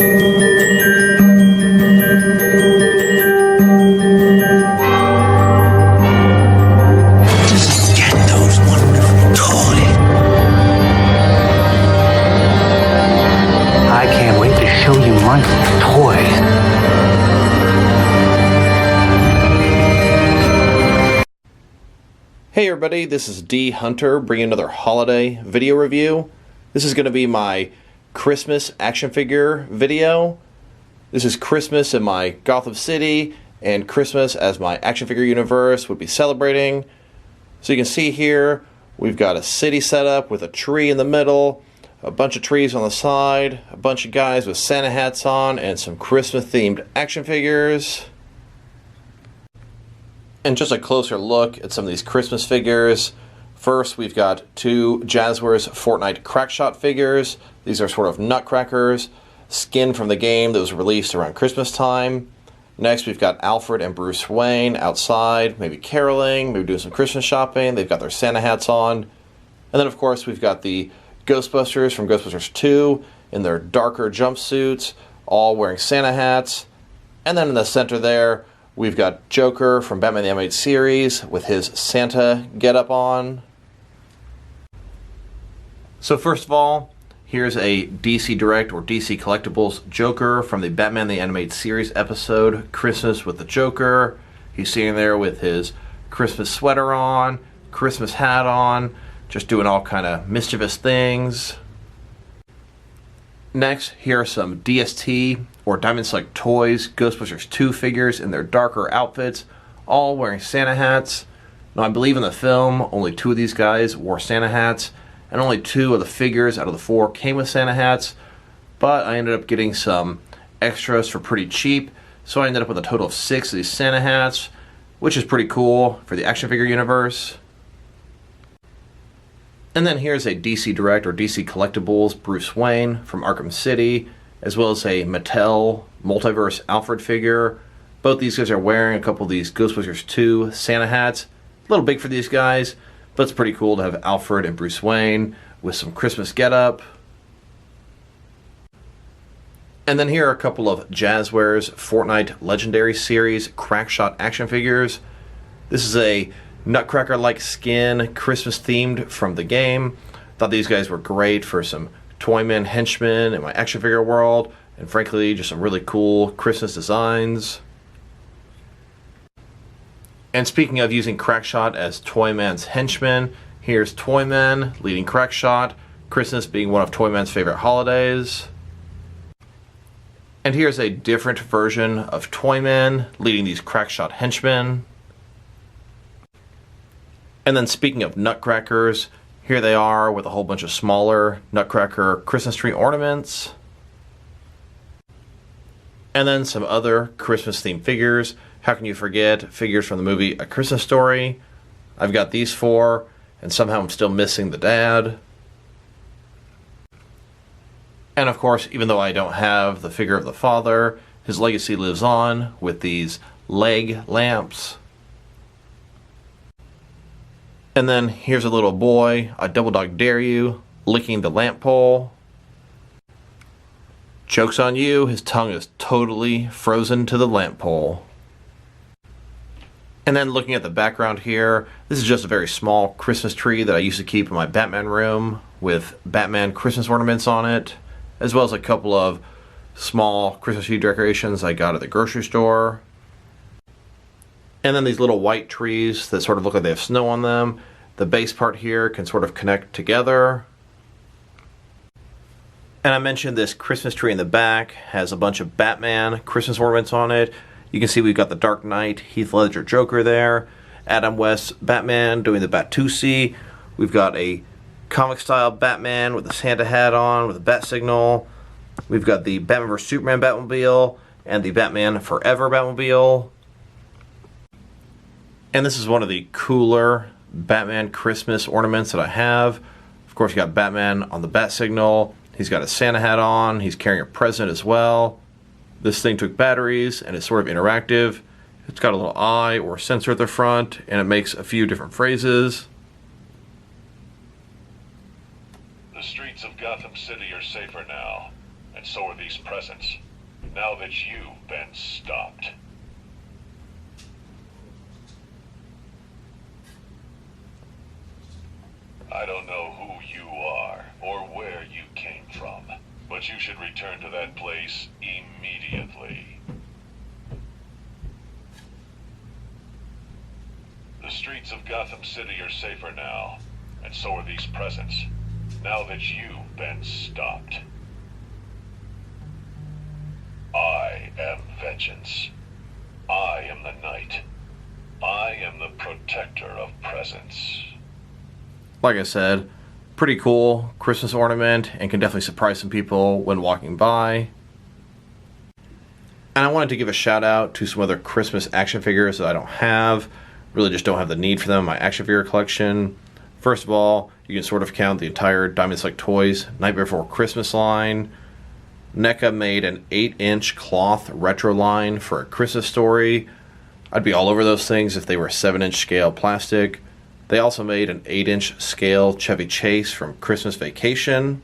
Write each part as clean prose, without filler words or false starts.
Hey everybody, this is dHunter bringing another holiday video review. This is going to be my Christmas action figure video. This is Christmas in my Gotham City and Christmas as my action figure universe would be celebrating. So you can see here we've got a city set up with a tree in the middle, a bunch of trees on the side, a bunch of guys with Santa hats on, and some Christmas themed action figures. And just a closer look at some of these Christmas figures. First, we've got two Jazzwares Fortnite Crackshot figures. These are sort of nutcrackers, skin from the game that was released around Christmas time. Next, we've got Alfred and Bruce Wayne outside, maybe caroling, maybe doing some Christmas shopping. They've got their Santa hats on. And then, of course, we've got the Ghostbusters from Ghostbusters 2 in their darker jumpsuits, all wearing Santa hats. And then in the center there, we've got Joker from Batman the Animated Series with his Santa getup on. So first of all, here's a DC Direct or DC Collectibles Joker from the Batman the Animated Series episode, Christmas with the Joker. He's sitting there with his Christmas sweater on, Christmas hat on, just doing all kind of mischievous things. Next, here are some DST or Diamond Select Toys Ghostbusters 2 figures in their darker outfits, all wearing Santa hats. Now I believe in the film only two of these guys wore Santa hats, and only two of the figures out of the four came with Santa hats, but I ended up getting some extras for pretty cheap, so I ended up with a total of 6 of these Santa hats, which is pretty cool for the action figure universe. And then here's a DC Direct or DC Collectibles Bruce Wayne from Arkham City, as well as a Mattel Multiverse Alfred figure. Both these guys are wearing a couple of these Ghostbusters 2 Santa hats. A little big for these guys, but it's pretty cool to have Alfred and Bruce Wayne with some Christmas getup. And then here are a couple of Jazzwares Fortnite Legendary Series Crackshot action figures. This is a Nutcracker-like skin, Christmas themed from the game. Thought these guys were great for some Toyman henchmen in my action figure world, and frankly just some really cool Christmas designs. And speaking of using Crackshot as Toyman's henchmen, here's Toyman leading Crackshot, Christmas being one of Toyman's favorite holidays. And here's a different version of Toyman leading these Crackshot henchmen. And then speaking of nutcrackers, here they are with a whole bunch of smaller Nutcracker Christmas tree ornaments. And then some other Christmas themed figures. How can you forget figures from the movie A Christmas Story? I've got these 4, and somehow I'm still missing the dad. And of course, even though I don't have the figure of the father, his legacy lives on with these leg lamps. And then here's a little boy, I double dog dare you, licking the lamp pole. Joke's on you, his tongue is totally frozen to the lamp pole. And then looking at the background here, this is just a very small Christmas tree that I used to keep in my Batman room with Batman Christmas ornaments on it, as well as a couple of small Christmas tree decorations I got at the grocery store. And then these little white trees that sort of look like they have snow on them. The base part here can sort of connect together. And I mentioned this Christmas tree in the back has a bunch of Batman Christmas ornaments on it. You can see we've got the Dark Knight Heath Ledger Joker there. Adam West's Batman doing the Batusi. We've got a comic style Batman with a Santa hat on with a bat signal. We've got the Batman vs Superman Batmobile and the Batman Forever Batmobile. And this is one of the cooler Batman Christmas ornaments that I have. Of course, you got Batman on the bat signal. He's got a Santa hat on. He's carrying a present as well. This thing took batteries and is sort of interactive. It's got a little eye or sensor at the front, and it makes a few different phrases. The streets of Gotham City are safer now, and so are these presents. Now that you've been stopped. I don't know who you are or where you came from, but you should return to that place immediately. The streets of Gotham City are safer now, and so are these presents, now that you've been stopped. I am vengeance. I am the night. I am the protector of presents. Like I said, pretty cool Christmas ornament and can definitely surprise some people when walking by. And I wanted to give a shout out to some other Christmas action figures that I don't have. Really just don't have the need for them in my action figure collection. First of all, you can sort of count the entire Diamond Select Toys Nightmare Before Christmas line. NECA made an 8-inch cloth retro line for A Christmas Story. I'd be all over those things if they were 7-inch scale plastic. They also made an 8-inch scale Chevy Chase from Christmas Vacation.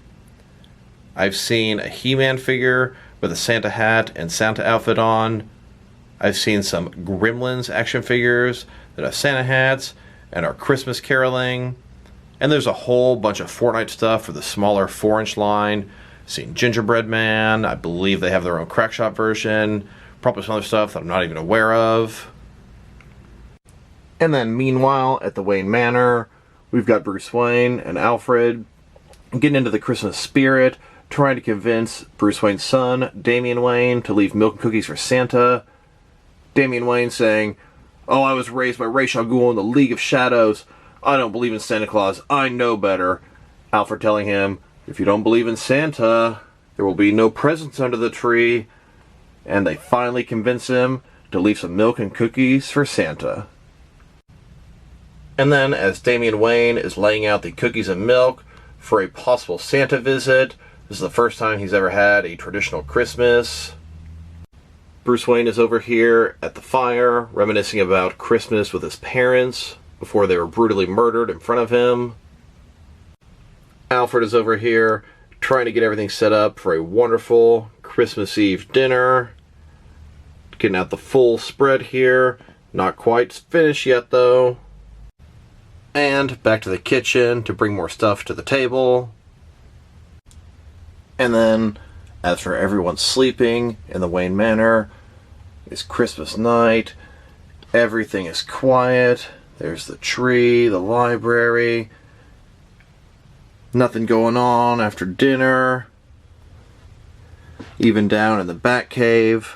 I've seen a He-Man figure with a Santa hat and Santa outfit on. I've seen some Gremlins action figures that have Santa hats and are Christmas caroling. And there's a whole bunch of Fortnite stuff for the smaller 4-inch line. Seen Gingerbread Man. I believe they have their own Crackshot version. Probably some other stuff that I'm not even aware of. And then meanwhile, at the Wayne Manor, we've got Bruce Wayne and Alfred getting into the Christmas spirit, trying to convince Bruce Wayne's son, Damian Wayne, to leave milk and cookies for Santa. Damian Wayne saying, "Oh, I was raised by Ra's al Ghul in the League of Shadows. I don't believe in Santa Claus. I know better." Alfred telling him, "If you don't believe in Santa, there will be no presents under the tree." And they finally convince him to leave some milk and cookies for Santa. And then, as Damian Wayne is laying out the cookies and milk for a possible Santa visit, this is the first time he's ever had a traditional Christmas. Bruce Wayne is over here at the fire, reminiscing about Christmas with his parents before they were brutally murdered in front of him. Alfred is over here trying to get everything set up for a wonderful Christmas Eve dinner. Getting out the full spread here. Not quite finished yet, though. And back to the kitchen to bring more stuff to the table. And then, as for everyone sleeping in the Wayne Manor, it's Christmas night. Everything is quiet. There's the tree, the library. Nothing going on after dinner. Even down in the Batcave.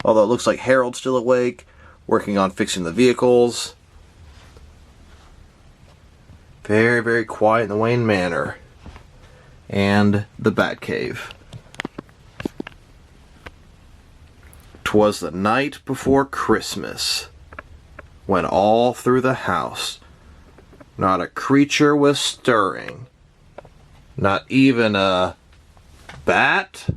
Although it looks like Harold's still awake, working on fixing the vehicles. Very, very quiet in the Wayne Manor. And the Batcave. 'Twas the night before Christmas, when all through the house not a creature was stirring. Not even a bat.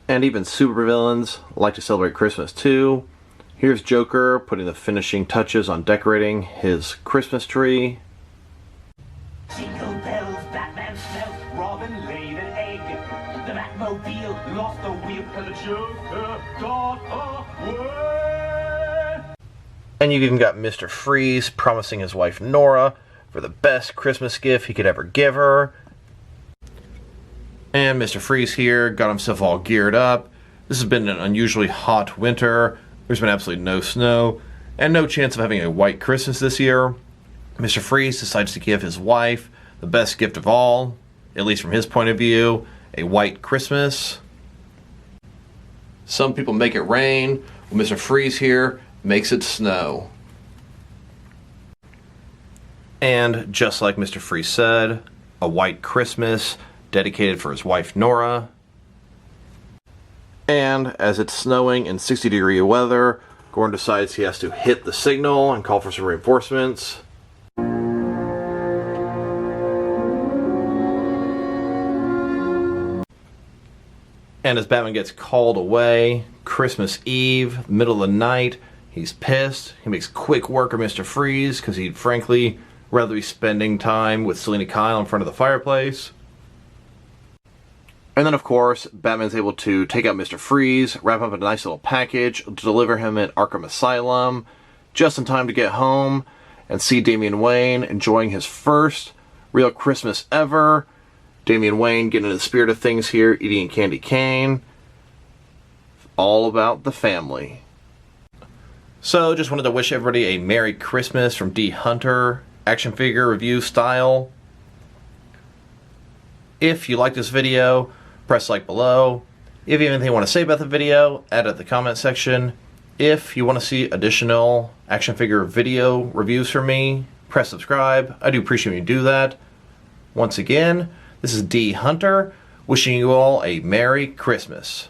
And even supervillains like to celebrate Christmas too. Here's Joker putting the finishing touches on decorating his Christmas tree. Jingle bells, Batman smelt, Robin laid an egg. The Batmobile lost a wheel and the Joker got away. And you've even got Mr. Freeze promising his wife Nora for the best Christmas gift he could ever give her. And Mr. Freeze here got himself all geared up. This has been an unusually hot winter. There's been absolutely no snow, and no chance of having a white Christmas this year. Mr. Freeze decides to give his wife the best gift of all, at least from his point of view, a white Christmas. Some people make it rain, well, Mr. Freeze here makes it snow. And just like Mr. Freeze said, a white Christmas dedicated for his wife Nora. And as it's snowing in 60-degree weather, Gordon decides he has to hit the signal and call for some reinforcements. And as Batman gets called away, Christmas Eve, middle of the night, he's pissed. He makes quick work of Mr. Freeze because he frankly rather be spending time with Selena Kyle in front of the fireplace. And then, of course, Batman's able to take out Mr. Freeze, wrap up a nice little package, deliver him at Arkham Asylum, just in time to get home and see Damian Wayne enjoying his first real Christmas ever. Damian Wayne getting into the spirit of things here, eating candy cane. All about the family. So, just wanted to wish everybody a Merry Christmas from dHunter, action figure review style. If you like this video, press like below. If you have anything you want to say about the video, add it in the comment section. If you want to see additional action figure video reviews from me, press subscribe. I do appreciate when you do that. Once again, this is dHunter, wishing you all a Merry Christmas.